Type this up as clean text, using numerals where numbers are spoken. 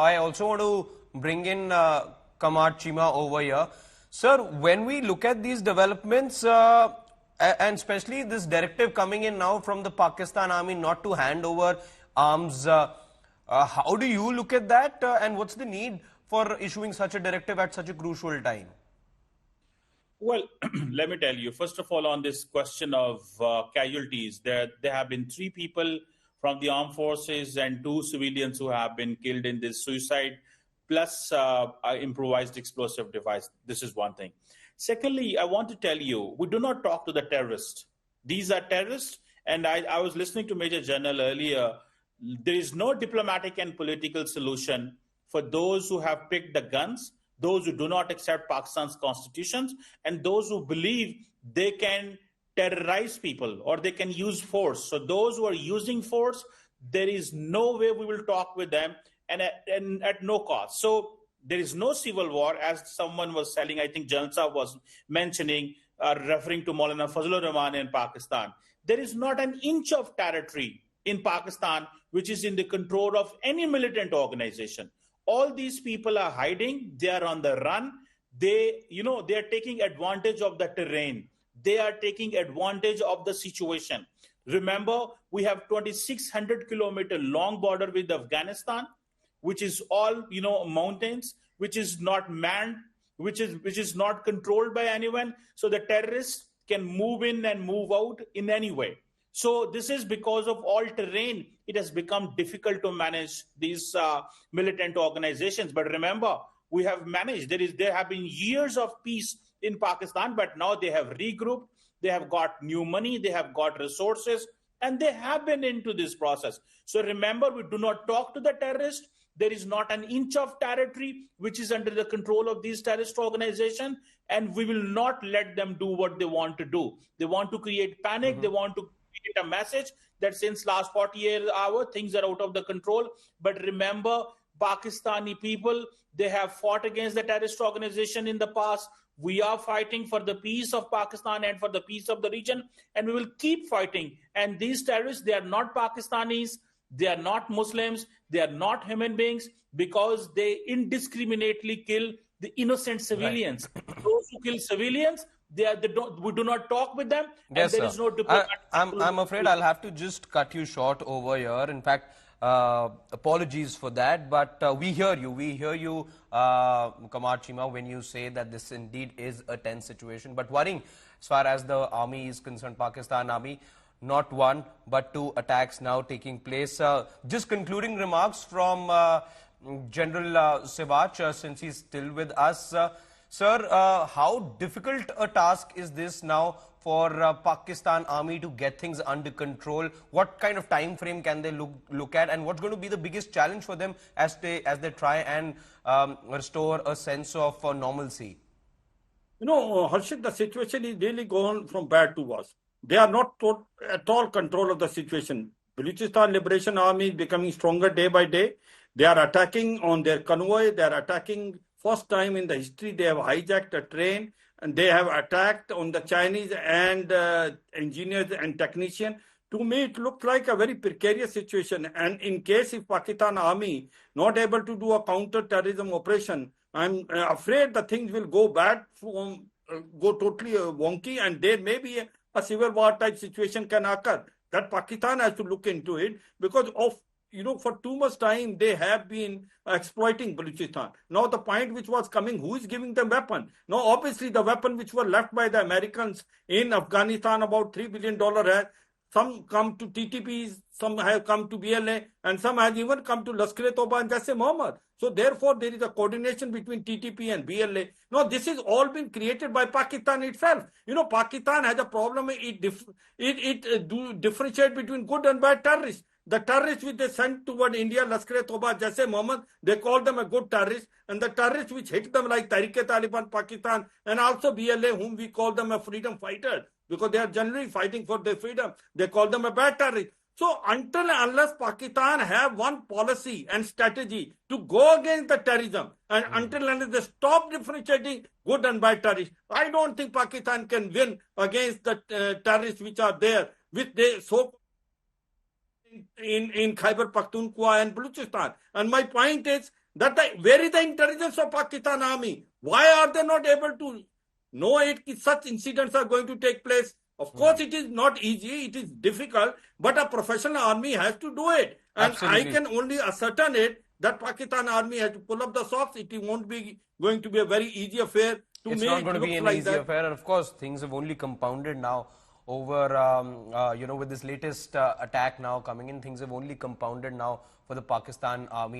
I also want to bring in Kamar Chima over here. Sir, when we look at these developments, and especially this directive coming in now from the Pakistan Army not to hand over arms, how do you look at that and what's the need for issuing such a directive at such a crucial time? Well, let me tell you, first of all, on this question of casualties, there have been 3 people from the armed forces and 2 civilians who have been killed in this suicide, plus improvised explosive device. This is one thing. Secondly, I want to tell you, we do not talk to the terrorists. These are terrorists, and I was listening to Major General earlier. There is no diplomatic and political solution for those who have picked the guns, those who do not accept Pakistan's constitutions, and those who believe they can terrorize people or they can use force. So those who are using force, there is no way we will talk with them and at no cost. So there is no civil war, as someone was telling, I think Jalsa was mentioning, referring to Maulana Fazlur Rahman in Pakistan. There is not an inch of territory in Pakistan which is in the control of any militant organization. All these people are hiding. They are on the run. They are taking advantage of the terrain. They are taking advantage of the situation. Remember, we have 2,600 kilometer long border with Afghanistan, which is all, mountains, which is not manned, which is not controlled by anyone. So the terrorists can move in and move out in any way. So this is because of all terrain. It has become difficult to manage these militant organizations. But remember, we have managed. There have been years of peace in Pakistan, but now they have regrouped. They have got new money. They have got resources, and they have been into this process. So remember, we do not talk to the terrorists. There is not an inch of territory which is under the control of these terrorist organizations, and we will not let them do what they want to do. They want to create panic. Mm-hmm. They want to create a message that since last 48 hours, things are out of the control. But remember, Pakistani people, they have fought against the terrorist organization in the past. We are fighting for the peace of Pakistan and for the peace of the region, and we will keep fighting. And these terrorists, they are not Pakistanis, they are not Muslims, they are not human beings, because they indiscriminately kill the innocent civilians. Right. Those who kill civilians, we do not talk with them. Yes, and there is no diplomatic. I'm afraid I'll have to just cut you short over here. In fact, apologies for that, but we hear you. We hear you, Kamar Chima, when you say that this indeed is a tense situation. But worrying as far as the army is concerned, Pakistan Army, not 1 but 2 attacks now taking place. Just concluding remarks from General Sivach, since he's still with us. Sir, how difficult a task is this now for Pakistan Army to get things under control? What kind of time frame can they look at, and what's going to be the biggest challenge for them as they try and restore a sense of normalcy? Harshit, the situation is really gone from bad to worse. They are not at all control of the situation. Balochistan Liberation Army is becoming stronger day by day. They are attacking on their convoy. They are attacking. First time in the history, they have hijacked a train, and they have attacked on the Chinese and engineers and technicians. To me, it looks like a very precarious situation. And in case if Pakistan Army not able to do a counter-terrorism operation, I'm afraid the things will go bad, go totally wonky, and there may be a civil war type situation can occur. That Pakistan has to look into it, because of for too much time, they have been exploiting Balochistan. Now, the point which was coming, who is giving them weapon? Now, obviously, the weapon which were left by the Americans in Afghanistan, about $3 billion, has some come to TTPs, some have come to BLA, and some have even come to lashkar-e-taiba and jaish-e-mohammed. So, therefore, there is a coordination between TTP and BLA. Now, this is all been created by Pakistan itself. Pakistan has a problem. It differentiate between good and bad terrorists. The terrorists which they sent toward India, lashkar-e-taiba, jaish-e-mohammed, they call them a good terrorist. And the terrorists which hit them like Tehreek-e-Taliban, Pakistan, and also BLA, whom we call them a freedom fighter, because they are generally fighting for their freedom, they call them a bad terrorist. So until and unless Pakistan have one policy and strategy to go against the terrorism, and until and unless they stop differentiating good and bad terrorists, I don't think Pakistan can win against the terrorists which are there, which they so in Khyber Pakhtunkhwa and Balochistan. And my point is, Where is the intelligence of Pakistan army? Why are they not able to know it? Such incidents are going to take place. Of course, it is not easy, it is difficult, but a professional army has to do it. And Absolutely. I can only ascertain it that Pakistan army has to pull up the socks. It won't be going to be a very easy affair to It's make not it going to be look an like easy that. affair, and of course, things have only compounded now over, with this latest attack now coming in. Things have only compounded now for the Pakistan army.